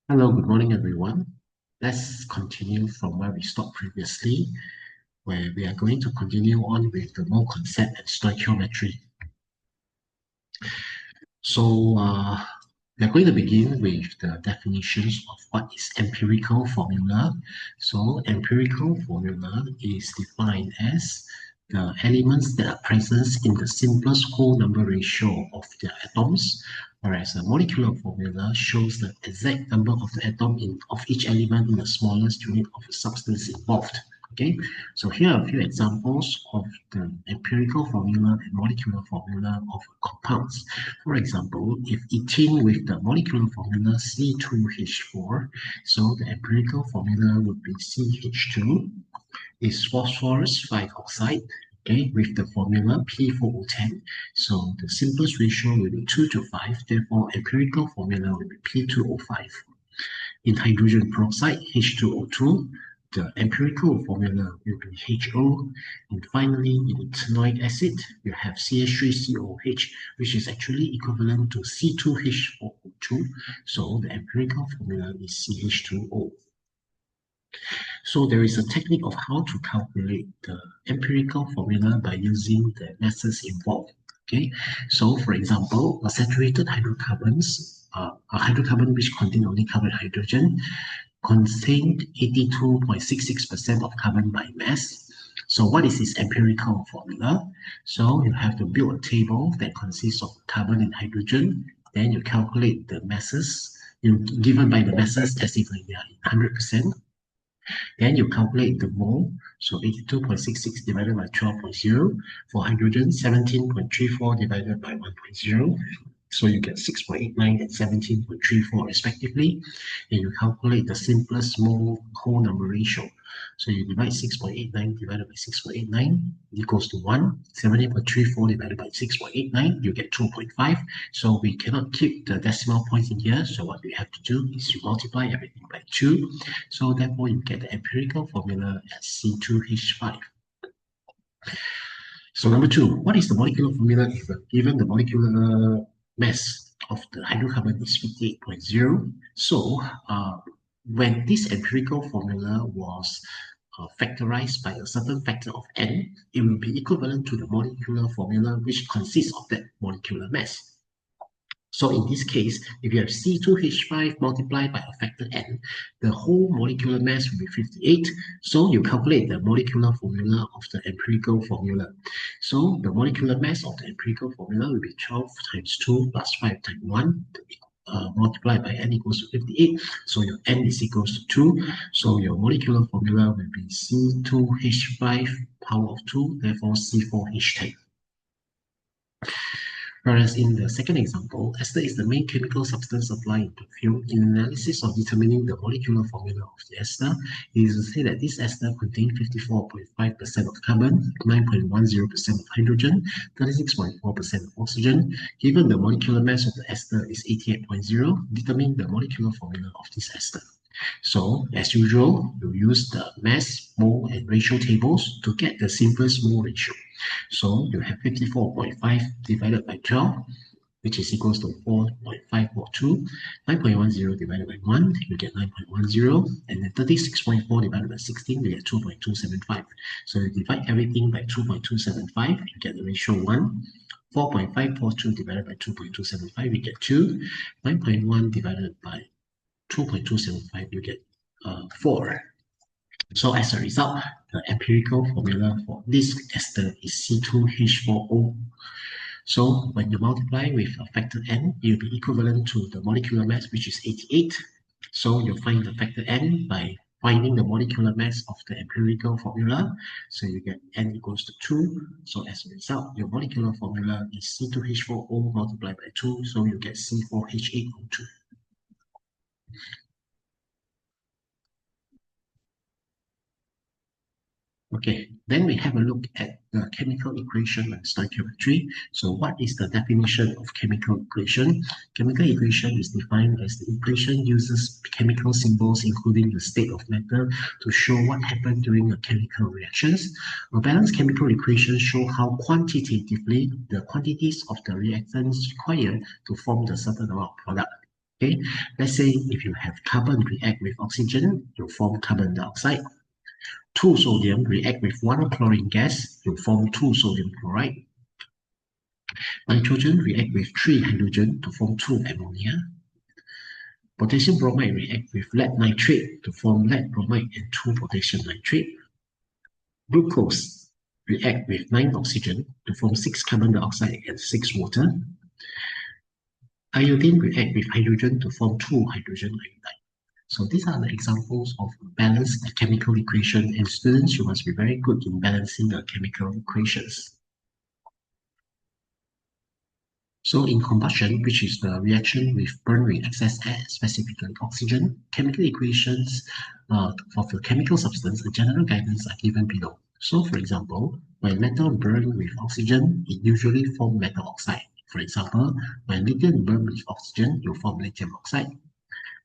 Hello, good morning, everyone. Let's continue from where we stopped previously, where we are going to continue on with the mole concept and stoichiometry. So, we're going to begin with the definitions of what is empirical formula. So, empirical formula is defined as the elements that are present in the simplest whole number ratio of their atoms, whereas a molecular formula shows the exact number of the atom of each element in the smallest unit of the substance involved. Okay, so here are a few examples of the empirical formula and molecular formula of compounds. For example, if ethene with the molecular formula C2H4, so the empirical formula would be CH2 is phosphorus 5 oxide, okay, with the formula P4O10. So the simplest ratio will be 2 to 5, therefore empirical formula will be P2O5. In hydrogen peroxide, H2O2, the empirical formula will be HO. And finally, in ethanoic acid, you have CH3COH, which is actually equivalent to C2H4O2. So the empirical formula is CH2O. So there is a technique of how to calculate the empirical formula by using the masses involved. Okay, so for example, a saturated hydrocarbons, a hydrocarbon which contain only carbon and hydrogen, contained 82.66% of carbon by mass. So what is its empirical formula? So you have to build a table that consists of carbon and hydrogen. Then you calculate the masses, you given by the masses as if they are 100%. Then you calculate the mole, so 82.66 divided by 12.0. For hydrogen, 17.34 divided by 1.0. So you get 6.89 and 17.34 respectively. And you calculate the simplest mole whole number ratio. So you divide 6.89 divided by 6.89 equals to 1. 17.34 divided by 6.89, you get 2.5. So we cannot keep the decimal points in here. So what we have to do is you multiply everything by 2. So therefore you get the empirical formula as C2H5. So number 2, what is the molecular formula given the molecular mass of the hydrocarbon is 58.0? So when this empirical formula was factorized by a certain factor of n, it will be equivalent to the molecular formula which consists of that molecular mass. So in this case, if you have C2H5 multiplied by a factor n, the whole molecular mass will be 58. So you calculate the molecular formula of the empirical formula. So the molecular mass of the empirical formula will be 12 times 2 plus 5 times 1 multiplied by n equals to 58. So your n is equals to 2. So your molecular formula will be C2H5 power of 2, therefore C4H10. Whereas in the second example, ester is the main chemical substance applied in perfume. In analysis of determining the molecular formula of the ester, it is to say that this ester contains 54.5% of carbon, 9.10% of hydrogen, 36.4% of oxygen. Given the molecular mass of the ester is 88.0, determine the molecular formula of this ester. So, as usual, you use the mass, mole, and ratio tables to get the simplest mole ratio. So, you have 54.5 divided by 12, which is equals to 4.542. 9.10 divided by 1, you get 9.10. And then 36.4 divided by 16, you get 2.275. So, you divide everything by 2.275, you get the ratio 1. 4.542 divided by 2.275, we get 2. 9.1 divided by 2.275, you get 4. So as a result, the empirical formula for this ester is C2H4O. So when you multiply with a factor n, it will be equivalent to the molecular mass, which is 88. So you find the factor n by finding the molecular mass of the empirical formula. So you get n equals to 2. So as a result, your molecular formula is C2H4O multiplied by 2. So you get C4H8O2. Okay, then we have a look at the chemical equation and stoichiometry. So what is the definition of chemical equation? Chemical equation is defined as the equation uses chemical symbols including the state of matter to show what happened during a chemical reactions. A balanced chemical equation show how quantitatively the quantities of the reactants required to form the certain amount of product. Okay, let's say if you have carbon react with oxygen, you form carbon dioxide. Two sodium react with one chlorine gas, you form two sodium chloride. Nitrogen react with three hydrogen to form two ammonia. Potassium bromide react with lead nitrate to form lead bromide and two potassium nitrate. Glucose react with 9 oxygen to form 6 carbon dioxide and 6 water. Iodine react with hydrogen to form 2 hydrogen iodide. So these are the examples of balanced chemical equation, and students, you must be very good in balancing the chemical equations. So in combustion, which is the reaction with burn with excess air, specifically oxygen, chemical equations for the chemical substance, the general guidance are given below. So for example, when metal burn with oxygen, it usually forms metal oxide. For example, when lithium burn with oxygen, you form lithium oxide.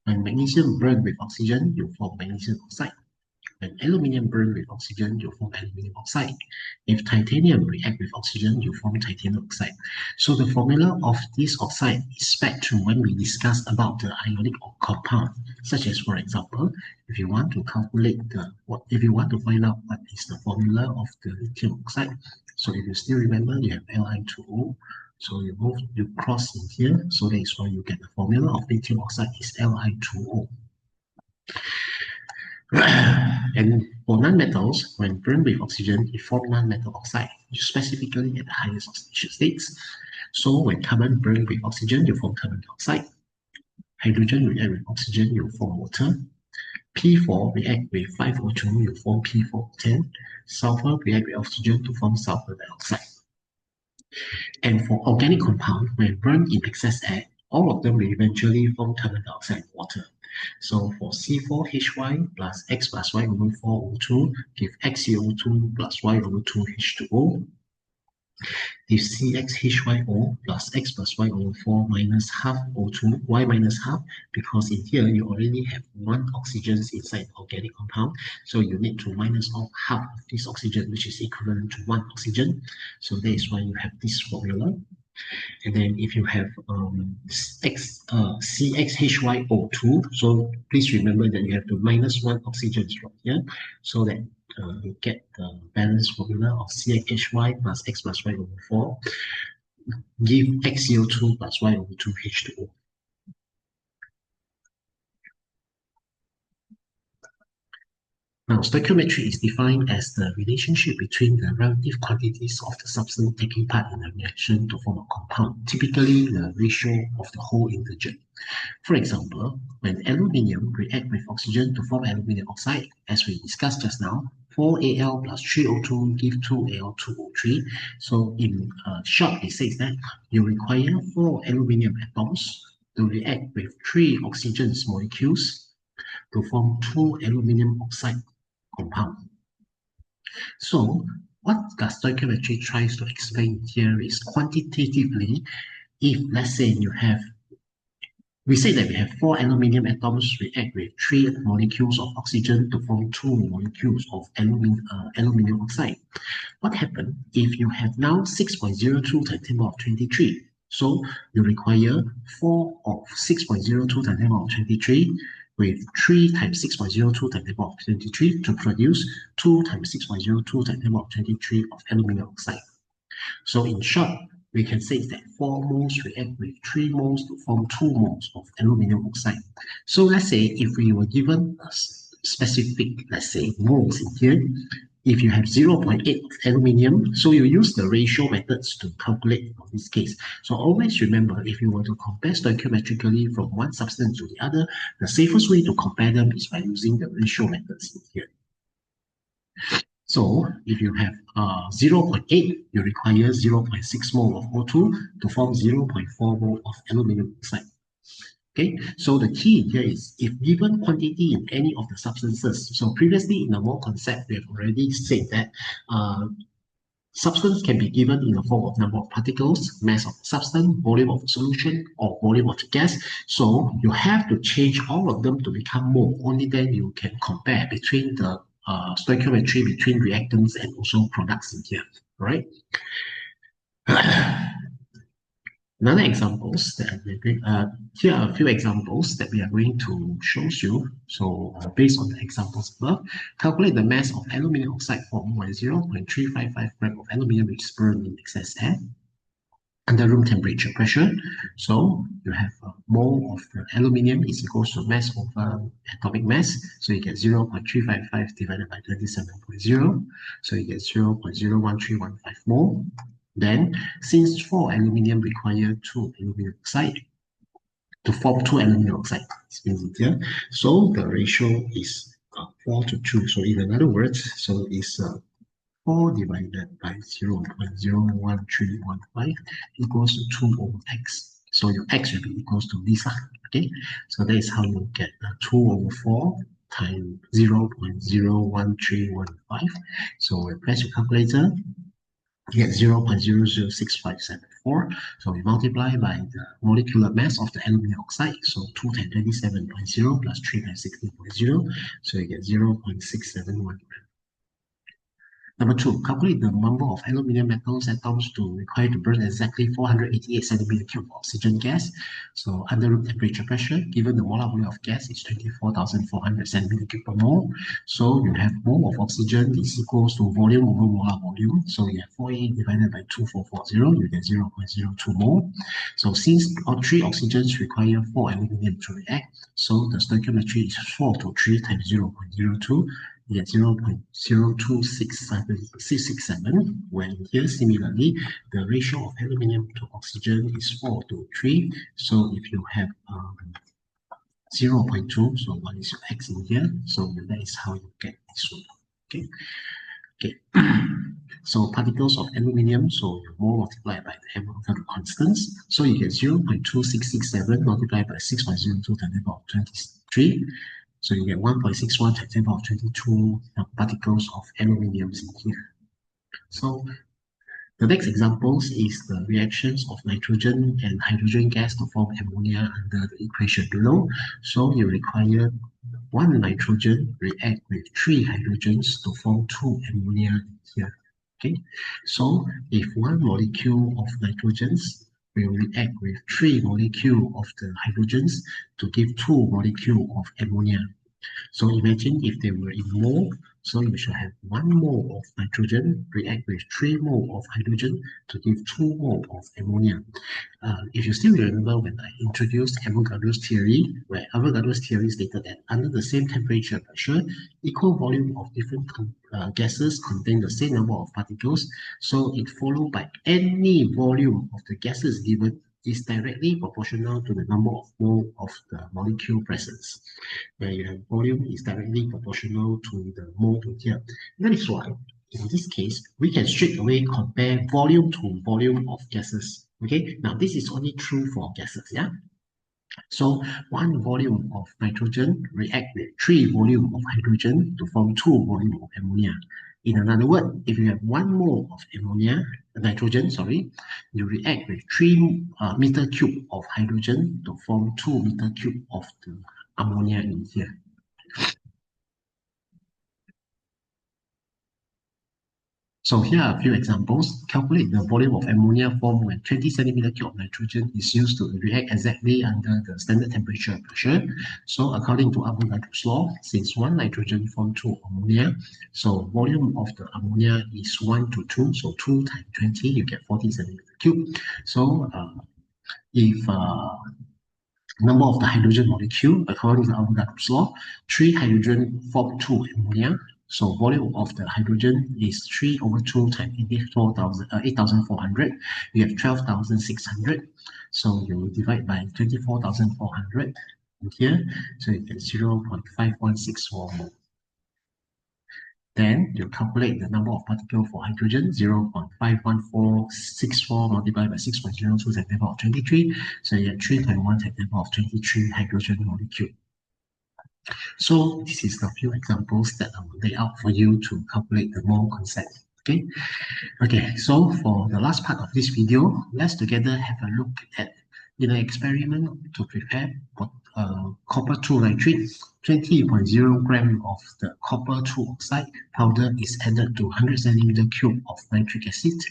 When magnesium burn with oxygen, you form magnesium oxide. When aluminium burn with oxygen, you form aluminium oxide. If titanium react with oxygen, you form titanium oxide. So the formula of this oxide is back to when we discussed about the ionic compound, such as, for example, if you want to calculate if you want to find out what is the formula of the lithium oxide. So if you still remember, you have Li2O. So you cross in here, so that is why you get the formula of lithium oxide is Li2O. And for nonmetals, when burned with oxygen, it forms nonmetal oxide, specifically at the highest oxidation states. So when carbon burned with oxygen, you form carbon dioxide. Hydrogen react with oxygen, you form water. P4 react with 5O2, you form P4O10. Sulfur react with oxygen to form sulfur dioxide. And for organic compound, when burned in excess air, all of them will eventually form carbon dioxide and water. So for C4Hy plus X plus Y over 4O2 give XCO2 plus Y over 2H2O. If CXHYO plus X plus Y over 4 minus half O2, Y minus half, because in here you already have one oxygen inside the organic compound, so you need to minus off half of this oxygen, which is equivalent to one oxygen. So that is why you have this formula. And then if you have CXHYO2, so please remember that you have to minus one oxygen from here, so that you get the balance formula of CXHY plus X plus Y over 4, give XCO2 plus Y over 2 H2O. Now, stoichiometry is defined as the relationship between the relative quantities of the substance taking part in a reaction to form a compound, typically the ratio of the whole integer. For example, when aluminium react with oxygen to form aluminium oxide, as we discussed just now, 4Al plus 3O2 give 2Al2O3. So in short, it says that you require 4 aluminium atoms to react with 3 oxygen molecules to form 2 aluminium oxide compound. So what stoichiometry tries to explain here is quantitatively, if let's say we say that we have 4 aluminium atoms react with 3 molecules of oxygen to form 2 molecules of aluminium oxide. What happens if you have now 6.02 times 10 power of 23? So you require 4 of 6.02 times 10 power of 23 with 3 times 6.02 times 10 power of 23 to produce 2 times 6.02 times 10 power of 23 of aluminium oxide. So in short, we can say that 4 moles react with 3 moles to form 2 moles of aluminium oxide. So let's say if we were given a specific, let's say, moles in here, if you have 0.8 aluminium, so you use the ratio methods to calculate for this case. So always remember, if you were to compare stoichiometrically from one substance to the other, the safest way to compare them is by using the ratio methods in here. So if you have 0.8, you require 0.6 mole of O2 to form 0.4 mole of aluminium oxide. Okay, so the key here is if given quantity in any of the substances. So previously in the mole concept, we have already said that substance can be given in the form of number of particles, mass of the substance, volume of the solution, or volume of the gas. So you have to change all of them to become mole. Only then you can compare between the stoichiometry between reactants and also products in here, right? Another examples that here are a few examples that we are going to show you. So based on the examples above, calculate the mass of aluminum oxide formed by 0.355 gram of aluminum which is burned in excess air under room temperature pressure. So you have a mole of the aluminium is equals to mass over atomic mass. So you get 0.355 divided by 27.0. So you get 0.01315 mole. Then, since 4 aluminium require 2 aluminum oxide to form 2 aluminum oxide, this means it here. So the ratio is 4 to 2. So in other words, so it's 4 divided by 0.01315 equals to 2 over x. So your x will be equals to this. Okay, so that is how you get 2 over 4 times 0.01315. So when you press your calculator, you get 0.006574. So we multiply by the molecular mass of the aluminum oxide. So 2 times 27.0 plus 3 times 16.0. So you get 0.671. Number 2, calculate the number of aluminum metals atoms to require to burn exactly 488 centimeter cube of oxygen gas. So under room temperature pressure, given the molar volume of gas is 24,400 centimeter cube per mole. So you have mole of oxygen is equals to volume over molar volume. So you have 48 divided by 2440, you get 0.02 mole. So since all 3 oxygens require 4 aluminum to react, so the stoichiometry is 4 to 3 times 0.02. You get 0.02667, when here similarly the ratio of aluminium to oxygen is 4 to 3. So if you have 0.2, so what is your x in here? So that is how you get this one. Okay. Okay. So particles of aluminium, so you mole multiplied by the Avogadro constants. So you get 0.2667 multiplied by 6.02 to the power of 23. So you get 1.61 times 10 power of 22 particles of aluminium in here. So the next examples is the reactions of nitrogen and hydrogen gas to form ammonia under the equation below. So you require 1 nitrogen react with 3 hydrogens to form 2 ammonia here. Okay, so if 1 molecule of nitrogens will react with 3 molecule of the hydrogens to give 2 molecule of ammonia. So imagine if they were in mole, so you should have 1 mole of nitrogen react with 3 mole of hydrogen to give 2 mole of ammonia. If you still remember when I introduced Avogadro's theory, where Avogadro's theory stated that under the same temperature pressure, equal volume of different gases contain the same number of particles. So it followed by any volume of the gases given is directly proportional to the number of mole of the molecule presence, where you have volume is directly proportional to the mole to here. That is why in this case, we can straight away compare volume to volume of gases. Okay, now this is only true for gases, yeah? So 1 volume of nitrogen react with 3 volume of hydrogen to form 2 volume of ammonia. In another word, if you have 1 mole of nitrogen, you react with 3 meter cube of hydrogen to form 2 meter cube of the ammonia in here. So here are a few examples. Calculate the volume of ammonia formed when 20 centimeter cube of nitrogen is used to react exactly under the standard temperature pressure. So according to Avogadro's law, since 1 nitrogen forms 2 ammonia, so volume of the ammonia is 1 to 2, so 2 times 20, you get 40 centimeter cube. So if number of the hydrogen molecule, according to Avogadro's law, 3 hydrogen form 2 ammonia. So volume of the hydrogen is 3 over 2 times 8,400. You have 12,600. So you divide by 24,400 here. So you get 0.5164 mole. Then you calculate the number of particles for hydrogen, 0.51464 multiplied by 6.02 times 10 to the power of 23. So you get 3.1 times 10 to the power of 23 hydrogen molecule. So this is a few examples that I will lay out for you to calculate the mole concept. Okay, so for the last part of this video, let's together have a look at in an experiment to prepare copper 2 nitrate. 20.0 gram of the copper 2 oxide powder is added to 100 centimeter cube of nitric acid.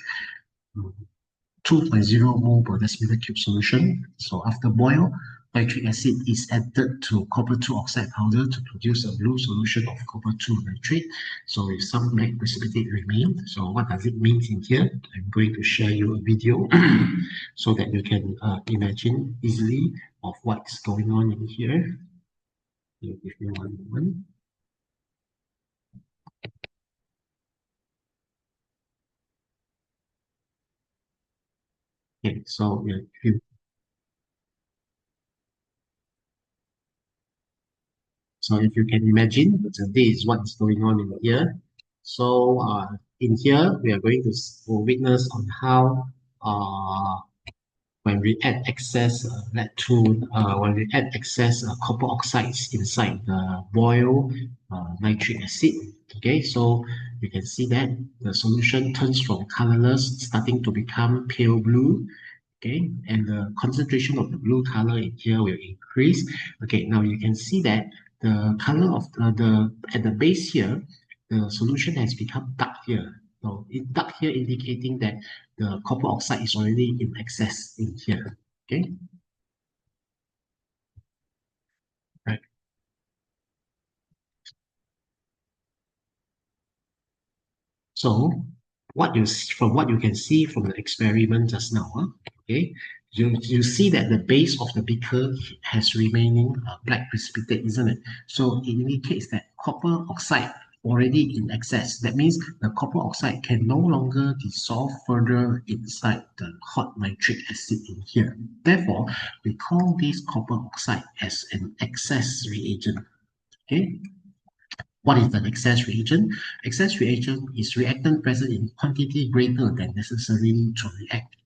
2.0 mole per decimeter cube solution. So after boil, nitric acid is added to copper 2 oxide powder to produce a blue solution of copper 2 nitrate. So with some black precipitate remain. So what does it mean in here? I'm going to share you a video so that you can imagine easily of what's going on in here. You give me one moment. Okay, so if you can imagine, this is what's going on in here. So in here, we are going to witness on how when we add excess when we add excess copper oxides inside the boiled nitric acid. Okay, so you can see that the solution turns from colorless, starting to become pale blue. Okay, and the concentration of the blue color in here will increase. Okay, now you can see that the color of the at the base here, the solution has become dark here. So it dark here indicating that the copper oxide is already in excess in here. Okay, right. So from what you can see from the experiment just now, okay, you see that the base of the beaker has remaining black precipitate, isn't it? So it indicates that copper oxide already in excess. That means the copper oxide can no longer dissolve further inside the hot nitric acid in here. Therefore, we call this copper oxide as an excess reagent. Okay. What is an excess reagent? Excess reagent is reactant present in quantity greater than necessary to react.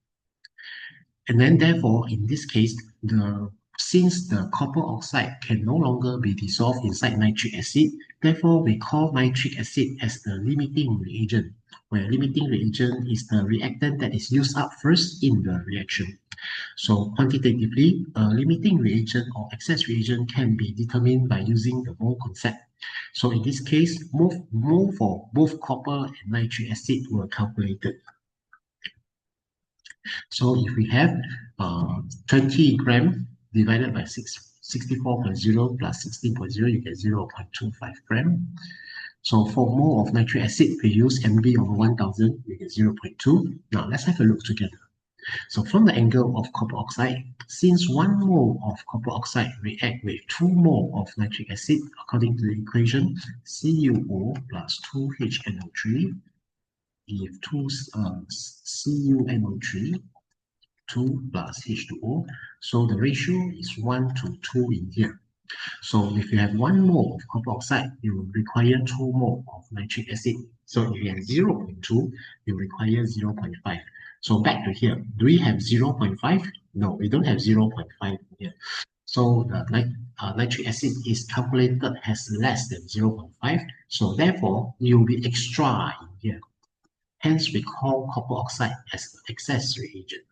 And then therefore, in this case, since the copper oxide can no longer be dissolved inside nitric acid, therefore we call nitric acid as the limiting reagent, where limiting reagent is the reactant that is used up first in the reaction. So quantitatively, a limiting reagent or excess reagent can be determined by using the mole concept. So in this case, mole for both copper and nitric acid were calculated. So if we have 20 gram divided by 64.0 plus 16.0, you get 0.25 gram. So for mole of nitric acid, we use MB over 1000, you get 0.2. Now let's have a look together. So from the angle of copper oxide, since 1 mole of copper oxide react with 2 mole of nitric acid, according to the equation, CuO plus 2HNO3 give 2 CuNO3, 2 plus H2O. So the ratio is 1 to 2 in here. So if you have 1 mole of copper oxide, you will require 2 mole of nitric acid. So if you have 0.2, you require 0.5. So back to here, do we have 0.5? No, we don't have 0.5 here. So the nitric acid is calculated as less than 0.5. So therefore, it will be extra in here. Hence, we call copper oxide as the excess reagent.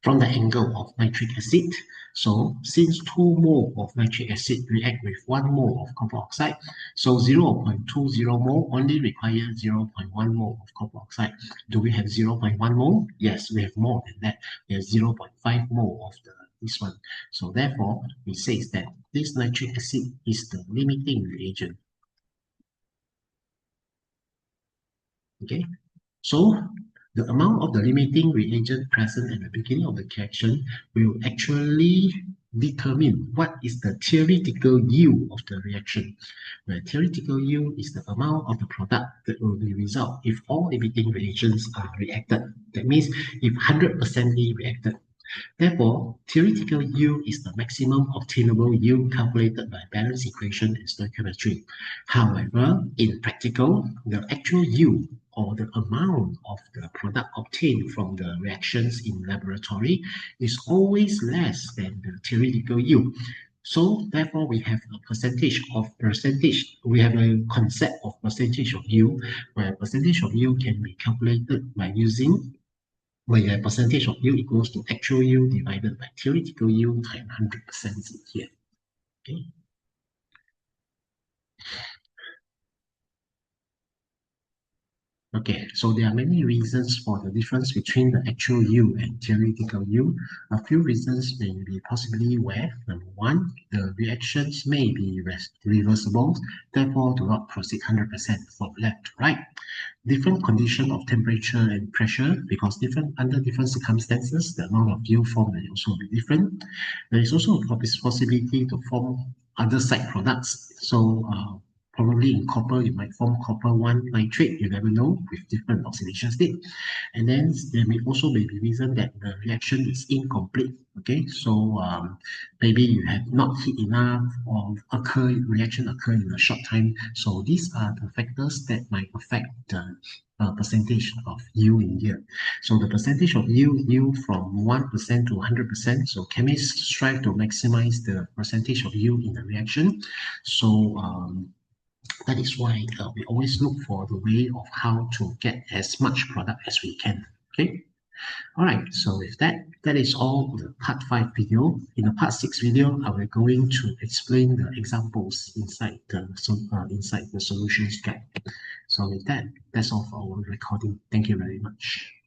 From the angle of nitric acid, so since 2 mole of nitric acid react with 1 mole of copper oxide, so 0.20 mole only requires 0.1 mole of copper oxide. Do we have 0.1 mole? Yes, we have more than that. We have 0.5 mole of this one. So therefore, we say that this nitric acid is the limiting reagent. Okay, so the amount of the limiting reagent present at the beginning of the reaction will actually determine what is the theoretical yield of the reaction. The theoretical yield is the amount of the product that will be result if all limiting reagents are reacted. That means if 100% reacted. Therefore, theoretical yield is the maximum obtainable yield calculated by balance equation in stoichiometry. However, in practical, the actual yield or the amount of the product obtained from the reactions in laboratory is always less than the theoretical yield. So therefore, we have a we have a concept of percentage of yield, where percentage of yield can be calculated by using where you have percentage of yield equals to actual yield divided by theoretical yield times 100% in here. Okay. Okay, so there are many reasons for the difference between the actual yield and theoretical yield. A few reasons may be possibly where, number one, the reactions may be reversible, therefore do not proceed 100% from left to right. Different condition of temperature and pressure, because under different circumstances, the amount of yield formed may also be different. There is also a possibility to form other side products. So probably in copper, you might form copper 1 nitrate, you never know, with different oxidation state. And then there may also be reason that the reaction is incomplete. Okay, so maybe you have not heat enough or reaction occur in a short time. So these are the factors that might affect the percentage of yield in yield. So the percentage of yield from 1% to 100%. So chemists strive to maximize the percentage of yield in the reaction. So that is why we always look for the way of how to get as much product as we can. Okay. All right. So with that, that is all the part 5 video. In the part 6 video, I will going to explain the examples inside the solutions guide. So with that, that's all for our recording. Thank you very much.